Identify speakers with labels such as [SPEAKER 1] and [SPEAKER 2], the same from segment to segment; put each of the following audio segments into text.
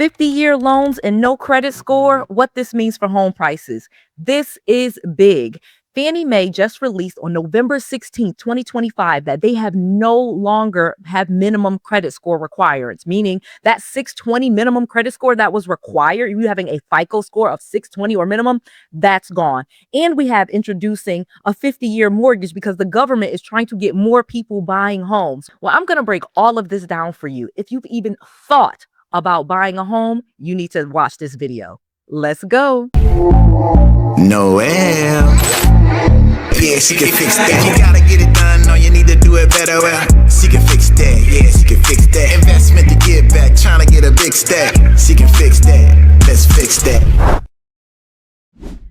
[SPEAKER 1] 50-year loans and no credit score, what this means for home prices. This is big. Fannie Mae just released on November 16th, 2025, that they have no longer have minimum credit score requirements, meaning that 620 minimum credit score that was required, you having a FICO score of 620 or minimum, that's gone. And we have introducing a 50-year mortgage because the government is trying to get more people buying homes. Well, I'm going to break all of this down for you. If you've even thought about buying a home, you need to watch this video. Let's go.
[SPEAKER 2] Noel. Yeah, she can fix that. You gotta get it done, no, you need to do it better. Well, she can fix that. Yeah, she can fix that. Investment to get back, trying to get a big stack. She can fix that. Let's fix that.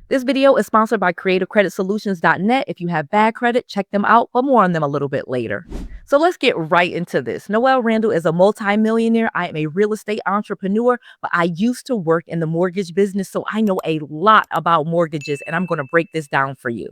[SPEAKER 1] This video is sponsored by CreativeCreditSolutions.net. If you have bad credit, check them out, but more on them a little bit later. So let's get right into this. Noel Randall is a multimillionaire. I am a real estate entrepreneur, but I used to work in the mortgage business, so I know a lot about mortgages, and I'm going to break this down for you.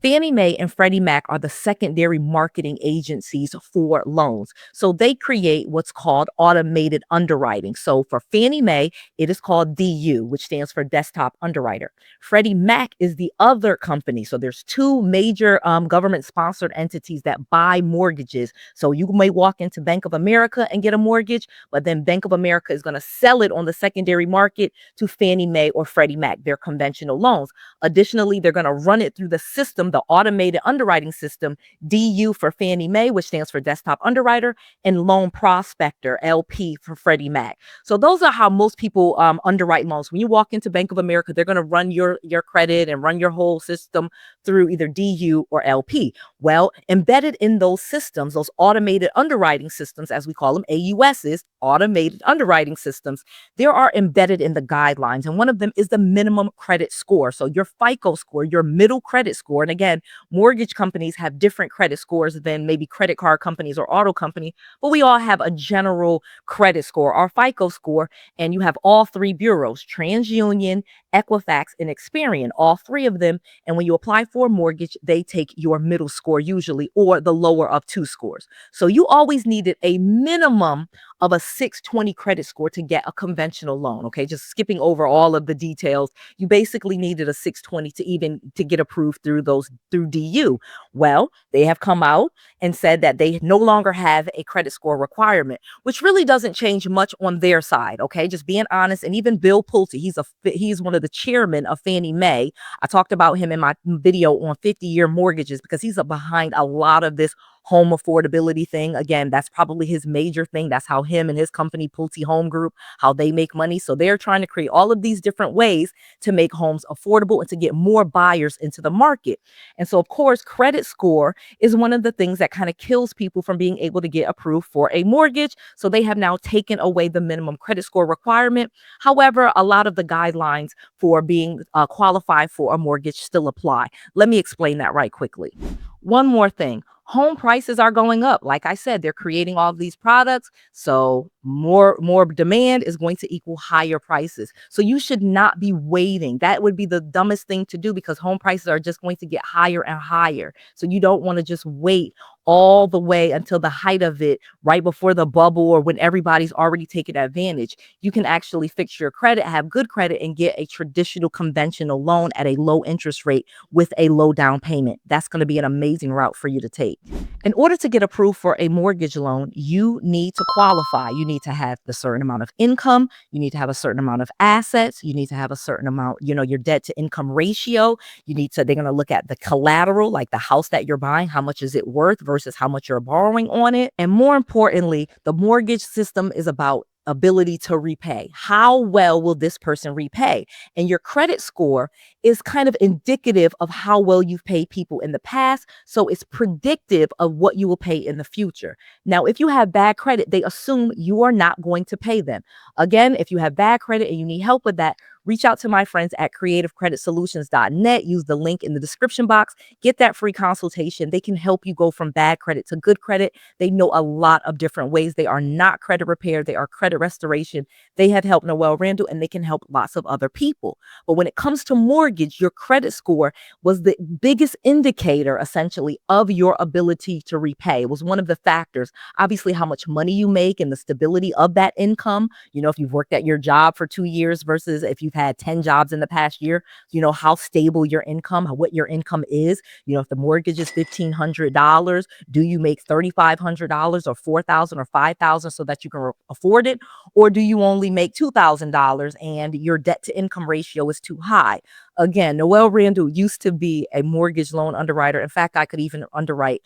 [SPEAKER 1] Fannie Mae and Freddie Mac are the secondary marketing agencies for loans. So they create what's called automated underwriting. So for Fannie Mae, it is called DU, which stands for Desktop Underwriter. Freddie Mac is the other company. So there's two major government-sponsored entities that buy mortgages. So you may walk into Bank of America and get a mortgage, but then Bank of America is going to sell it on the secondary market to Fannie Mae or Freddie Mac, their conventional loans. Additionally, they're going to run it through the system, the automated underwriting system, DU for Fannie Mae, which stands for Desktop Underwriter, and Loan Prospector, LP for Freddie Mac. So those are how most people underwrite loans. When you walk into Bank of America, they're going to run your credit and run your whole system through either DU or LP. Well, embedded in those systems, those automated underwriting systems, as we call them, AUSs, automated underwriting systems, there are embedded in the guidelines. And one of them is the minimum credit score. So your FICO score, your middle credit score. And again, mortgage companies have different credit scores than maybe credit card companies or auto company, but we all have a general credit score, our FICO score. And you have all three bureaus, TransUnion, Equifax, and Experian, all three of them. And when you apply for a mortgage, they take your middle score usually, or the lower of two scores. So you always needed a minimum of a 620 credit score to get a conventional loan. Okay, just skipping over all of the details. You basically needed a 620 to get approved through DU. Well, they have come out and said that they no longer have a credit score requirement, which really doesn't change much on their side. Okay, just being honest. And even Bill Pulte, he's one of the chairmen of Fannie Mae. I talked about him in my video on 50-year mortgages because he's behind a lot of this home affordability thing. Again, that's probably his major thing. That's how him and his company, Pulte Home Group, how they make money. So they're trying to create all of these different ways to make homes affordable and to get more buyers into the market. And so, of course, credit score is one of the things that kind of kills people from being able to get approved for a mortgage. So they have now taken away the minimum credit score requirement. However, a lot of the guidelines for being qualified for a mortgage still apply. Let me explain that right quickly. One more thing. Home prices are going up. Like I said, they're creating all of these products. So more demand is going to equal higher prices. So you should not be waiting. That would be the dumbest thing to do because home prices are just going to get higher and higher. So you don't want to just wait all the way until the height of it, right before the bubble or when everybody's already taken advantage. You can actually fix your credit, have good credit, and get a traditional conventional loan at a low interest rate with a low down payment. That's going to be an amazing route for you to take. In order to get approved for a mortgage loan, you need to qualify. You need to have a certain amount of income. You need to have a certain amount of assets. You need to have a certain amount, your debt to income ratio. They're going to look at the collateral, like the house that you're buying. How much is it worth versus how much you're borrowing on it? And more importantly, the mortgage system is about ability to repay. How well will this person repay? And your credit score is kind of indicative of how well you've paid people in the past. So it's predictive of what you will pay in the future. Now, if you have bad credit, they assume you are not going to pay them. Again, if you have bad credit and you need help with that, reach out to my friends at creativecreditsolutions.net. Use the link in the description box. Get that free consultation. They can help you go from bad credit to good credit. They know a lot of different ways. They are not credit repair. They are credit restoration. They have helped Noel Randall, and they can help lots of other people. But when it comes to mortgage, your credit score was the biggest indicator, essentially, of your ability to repay. It was one of the factors. Obviously, how much money you make and the stability of that income. You know, if you've worked at your job for 2 years versus if you've had 10 jobs in the past year, you know, how stable your income, what your income is. You know, if the mortgage is $1,500, do you make $3,500 or $4,000 or $5,000 so that you can afford it? Or do you only make $2,000 and your debt to income ratio is too high? Again, Noel Randall used to be a mortgage loan underwriter. In fact, I could even underwrite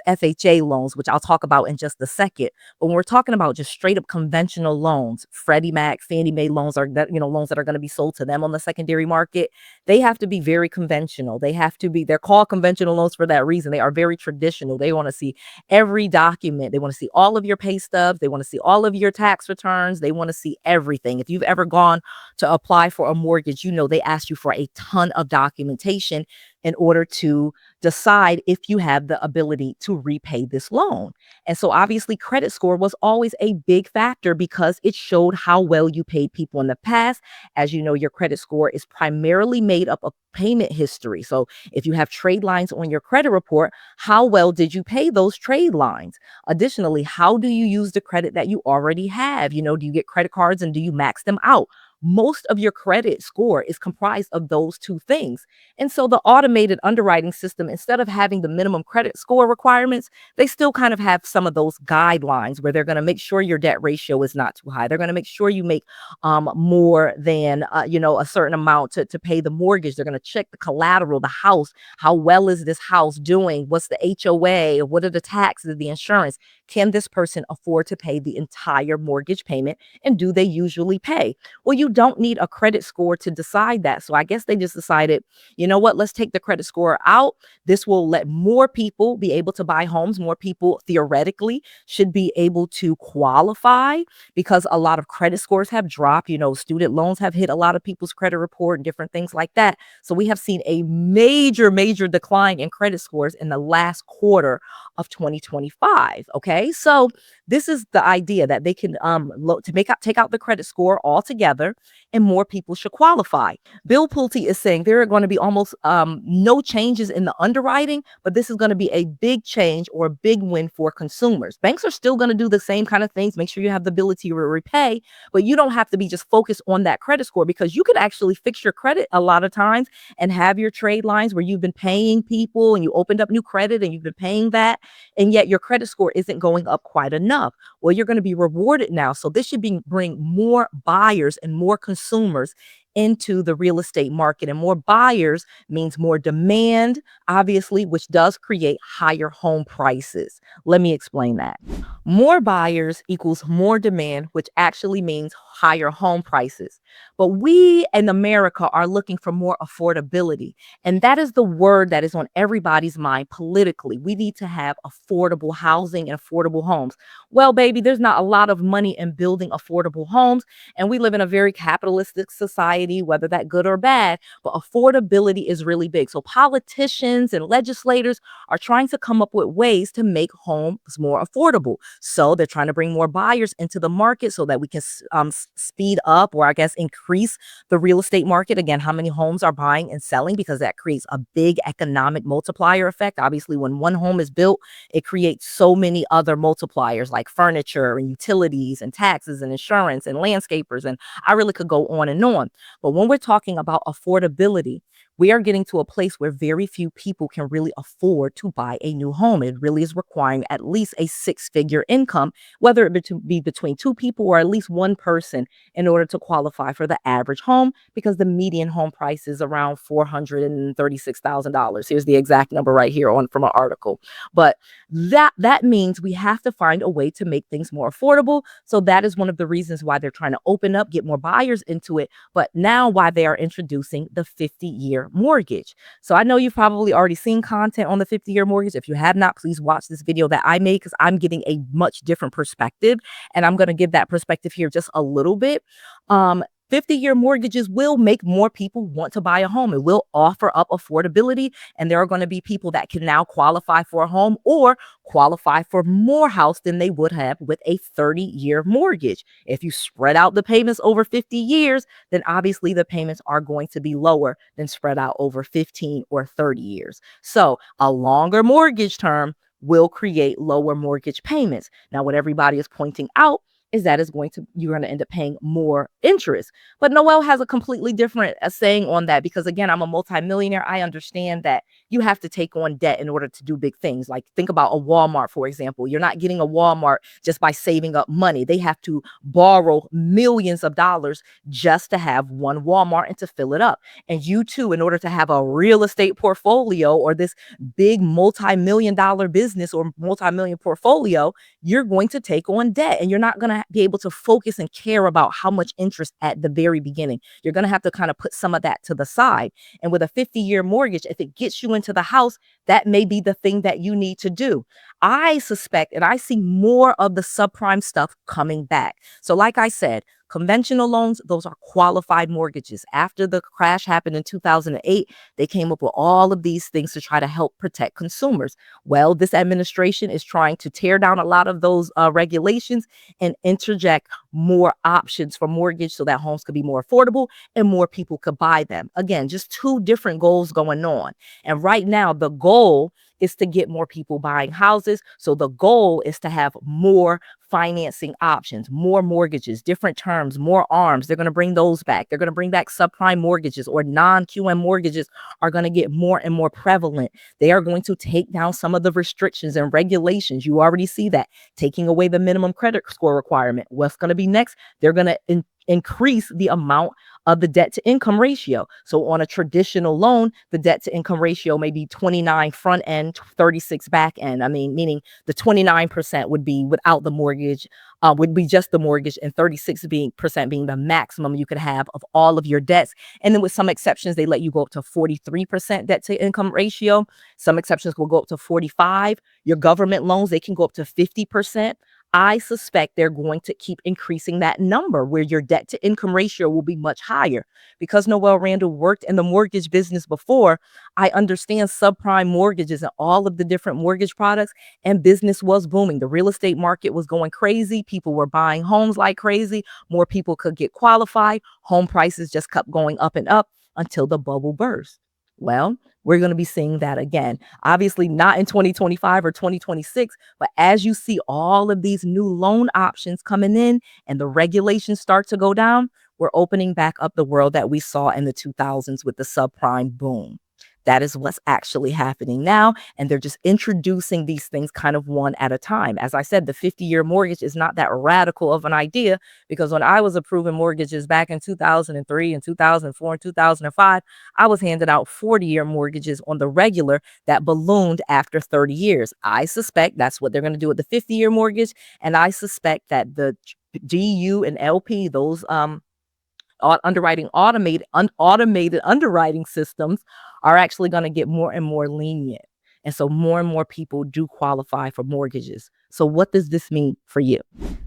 [SPEAKER 1] FHA loans, which I'll talk about in just a second. But when we're talking about just straight up conventional loans, Freddie Mac, Fannie Mae loans are that, you know, loans that are going to be sold to them on the secondary market. They have to be very conventional. They're called conventional loans for that reason. They are very traditional. They want to see every document. They want to see all of your pay stubs. They want to see all of your tax returns. They want to see everything. If you've ever gone to apply for a mortgage, you know, they ask you for a ton of documentation in order to decide if you have the ability to repay this loan. And so obviously credit score was always a big factor because it showed how well you paid people in the past. As you know, your credit score is primarily made up of payment history. So if you have trade lines on your credit report, how well did you pay those trade lines? Additionally, how do you use the credit that you already have? You know, do you get credit cards and do you max them out? Most of your credit score is comprised of those two things. And so the automated underwriting system, instead of having the minimum credit score requirements, they still kind of have some of those guidelines where they're going to make sure your debt ratio is not too high. They're going to make sure you make more than, you know, a certain amount to pay the mortgage. They're going to check the collateral, the house. How well is this house doing? What's the HOA? What are the taxes, the insurance? Can this person afford to pay the entire mortgage payment? And do they usually pay? Well, you don't need a credit score to decide that. So I guess they just decided, you know what, let's take the credit score out. This will let more people be able to buy homes. More people theoretically should be able to qualify because a lot of credit scores have dropped. You know, student loans have hit a lot of people's credit report and different things like that. So we have seen a major decline in credit scores in the last quarter of 2025. Okay, so this is the idea that they can take out the credit score altogether, and more people should qualify. Bill Pulte is saying there are going to be almost no changes in the underwriting, but this is going to be a big change or a big win for consumers. Banks are still going to do the same kind of things, make sure you have the ability to repay, but you don't have to be just focused on that credit score because you could actually fix your credit a lot of times and have your trade lines where you've been paying people and you opened up new credit and you've been paying that, and yet your credit score isn't going up quite enough. Well, you're going to be rewarded now. So this should bring more buyers and more consumers into the real estate market, and more buyers means more demand, obviously, which does create higher home prices. Let me explain that. More buyers equals more demand, which actually means higher home prices. But we in America are looking for more affordability. And that is the word that is on everybody's mind politically. We need to have affordable housing and affordable homes. Well, baby, there's not a lot of money in building affordable homes. And we live in a very capitalistic society, whether that good or bad, but affordability is really big. So politicians and legislators are trying to come up with ways to make homes more affordable. So they're trying to bring more buyers into the market so that we can speed up, or I guess increase the real estate market. Again, how many homes are buying and selling, because that creates a big economic multiplier effect. Obviously, when one home is built, it creates so many other multipliers like furniture and utilities and taxes and insurance and landscapers. And I really could go on and on. But when we're talking about affordability, we are getting to a place where very few people can really afford to buy a new home. It really is requiring at least a six-figure income, whether it be between two people or at least one person, in order to qualify for the average home, because the median home price is around $436,000. Here's the exact number right here from an article. But that means we have to find a way to make things more affordable. So that is one of the reasons why they're trying to open up, get more buyers into it. But now why they are introducing the 50-year mortgage. So I know you've probably already seen content on the 50-year mortgage. If you have not, please watch this video that I made, because I'm getting a much different perspective, and I'm going to give that perspective here just a little bit. 50-year mortgages will make more people want to buy a home. It will offer up affordability, and there are going to be people that can now qualify for a home or qualify for more house than they would have with a 30-year mortgage. If you spread out the payments over 50 years, then obviously the payments are going to be lower than spread out over 15 or 30 years. So a longer mortgage term will create lower mortgage payments. Now, what everybody is pointing out is that you're going to end up paying more interest. But Noel has a completely different saying on that, because again, I'm a multimillionaire. I understand that you have to take on debt in order to do big things. Like think about a Walmart, for example. You're not getting a Walmart just by saving up money. They have to borrow millions of dollars just to have one Walmart and to fill it up. And you too, in order to have a real estate portfolio or this big multi-million-dollar business or multi-million portfolio, you're going to take on debt, and you're not going to be able to focus and care about how much interest at the very beginning. You're going to have to kind of put some of that to the side. And with a 50-year mortgage, if it gets you into the house, that may be the thing that you need to do. I suspect, and I see more of the subprime stuff coming back. So like I said, conventional loans, those are qualified mortgages. After the crash happened in 2008, they came up with all of these things to try to help protect consumers. Well, this administration is trying to tear down a lot of those regulations and interject more options for mortgage so that homes could be more affordable and more people could buy them. Again, just two different goals going on. And right now, the goal is to get more people buying houses. So the goal is to have more financing options, more mortgages, different terms, more arms. They're going to bring those back. They're going to bring back subprime mortgages, or non-QM mortgages are going to get more and more prevalent. They are going to take down some of the restrictions and regulations. You already see that, taking away the minimum credit score requirement. What's going to be next? They're going to increase the amount of the debt to income ratio. So on a traditional loan, the debt to income ratio may be 29 front end, 36 back end. I mean, meaning the 29% would be without the mortgage, would be just the mortgage, and 36% being the maximum you could have of all of your debts. And then with some exceptions, they let you go up to 43% debt to income ratio. Some exceptions will go up to 45. Your government loans, they can go up to 50%. I suspect they're going to keep increasing that number where your debt to income ratio will be much higher. Because Noel Randall worked in the mortgage business before, I understand subprime mortgages and all of the different mortgage products, and business was booming. The real estate market was going crazy. People were buying homes like crazy. More people could get qualified. Home prices just kept going up and up until the bubble burst. Well, we're going to be seeing that again. Obviously not in 2025 or 2026, but as you see all of these new loan options coming in and the regulations start to go down, we're opening back up the world that we saw in the 2000s with the subprime boom. That is what's actually happening now. And they're just introducing these things kind of one at a time. As I said, the 50-year mortgage is not that radical of an idea, because when I was approving mortgages back in 2003 and 2004 and 2005, I was handing out 40-year mortgages on the regular that ballooned after 30 years. I suspect that's what they're going to do with the 50-year mortgage. And I suspect that the GU and LP, those automated underwriting systems, are actually going to get more and more lenient. And so more and more people do qualify for mortgages. So what does this mean for you?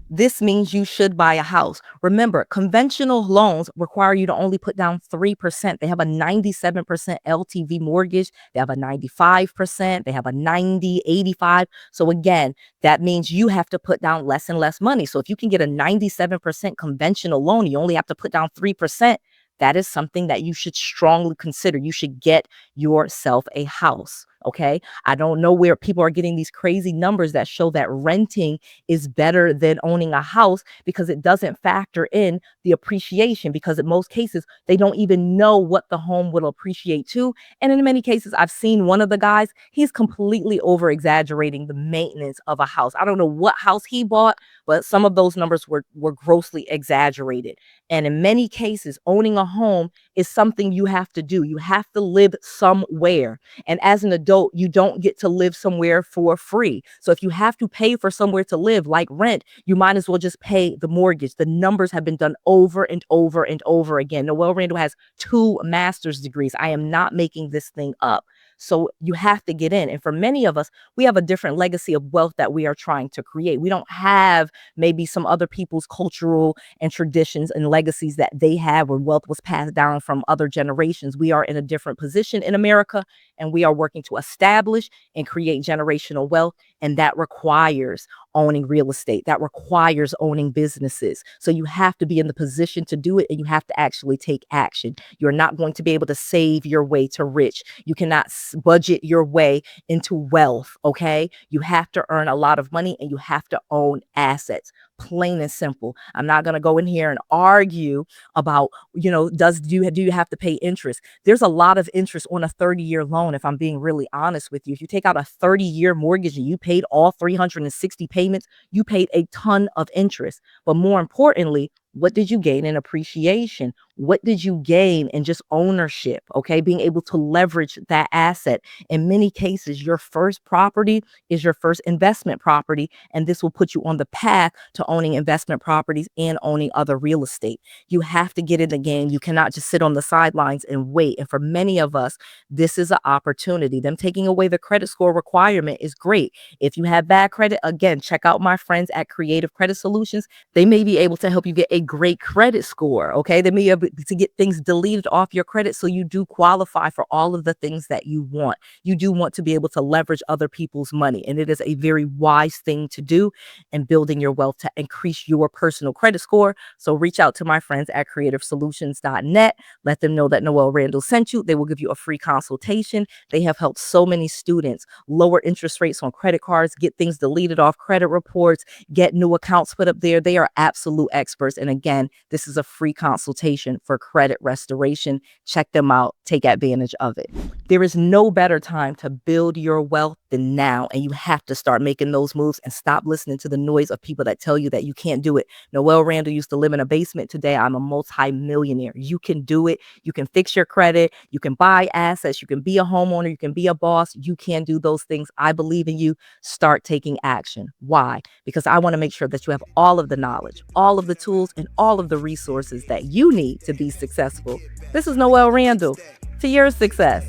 [SPEAKER 1] This means you should buy a house. Remember, conventional loans require you to only put down 3%. They have a 97% LTV mortgage. They have a 95%. They have a 90, 85. So again, that means you have to put down less and less money. So if you can get a 97% conventional loan, you only have to put down 3%. That is something that you should strongly consider. You should get yourself a house. Okay. I don't know where people are getting these crazy numbers that show that renting is better than owning a house, because it doesn't factor in the appreciation, because in most cases, they don't even know what the home will appreciate to. And in many cases, I've seen one of the guys, he's completely over exaggerating the maintenance of a house. I don't know what house he bought, but some of those numbers were grossly exaggerated. And in many cases, owning a home is something you have to do. You have to live somewhere. And as an adult, you don't get to live somewhere for free. So if you have to pay for somewhere to live, like rent, you might as well just pay the mortgage. The numbers have been done over and over and over again. Noel Randall has 2 master's degrees. I am not making this thing up. So you have to get in. And for many of us, we have a different legacy of wealth that we are trying to create. We don't have maybe some other people's cultural and traditions and legacies that they have, where wealth was passed down from other generations. We are in a different position in America, and we are working to establish and create generational wealth. And that requires owning real estate. That requires owning businesses. So you have to be in the position to do it, and you have to actually take action. You're not going to be able to save your way to rich. You cannot budget your way into wealth. Okay. You have to earn a lot of money, and you have to own assets. Plain and simple. I'm not going to go in here and argue about, do you have to pay interest? There's a lot of interest on a 30-year loan. If I'm being really honest with you, if you take out a 30-year mortgage and you paid all 360 payments, you paid a ton of interest. But more importantly, what did you gain in appreciation? What did you gain in just ownership? Okay. Being able to leverage that asset. In many cases, your first property is your first investment property. And this will put you on the path to owning investment properties and owning other real estate. You have to get in the game. You cannot just sit on the sidelines and wait. And for many of us, this is an opportunity. Them taking away the credit score requirement is great. If you have bad credit, again, check out my friends at Creative Credit Solutions. They may be able to help you get a great credit score. Okay. They may be able to get things deleted off your credit, so you do qualify for all of the things that you want. You do want to be able to leverage other people's money, and it is a very wise thing to do in building your wealth to increase your personal credit score. So reach out to my friends at creativesolutions.net. Let them know that Noelle Randall sent you. They will give you a free consultation. They have helped so many students lower interest rates on credit cards, get things deleted off credit reports, get new accounts put up there. They are absolute experts. And again, this is a free consultation for credit restoration. Check them out. Take advantage of it. There is no better time to build your wealth than now. And you have to start making those moves and stop listening to the noise of people that tell you that you can't do it. Noelle Randall used to live in a basement. Today, I'm a multi-millionaire. You can do it. You can fix your credit. You can buy assets. You can be a homeowner. You can be a boss. You can do those things. I believe in you. Start taking action. Why? Because I want to make sure that you have all of the knowledge, all of the tools, and all of the resources that you need to be successful. This is Noelle Randall. To your success.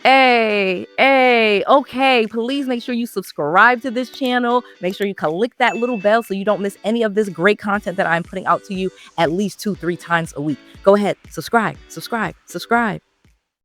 [SPEAKER 1] Hey, okay. Please make sure you subscribe to this channel. Make sure you click that little bell so you don't miss any of this great content that I'm putting out to you at least 2-3 times a week. Go ahead, subscribe.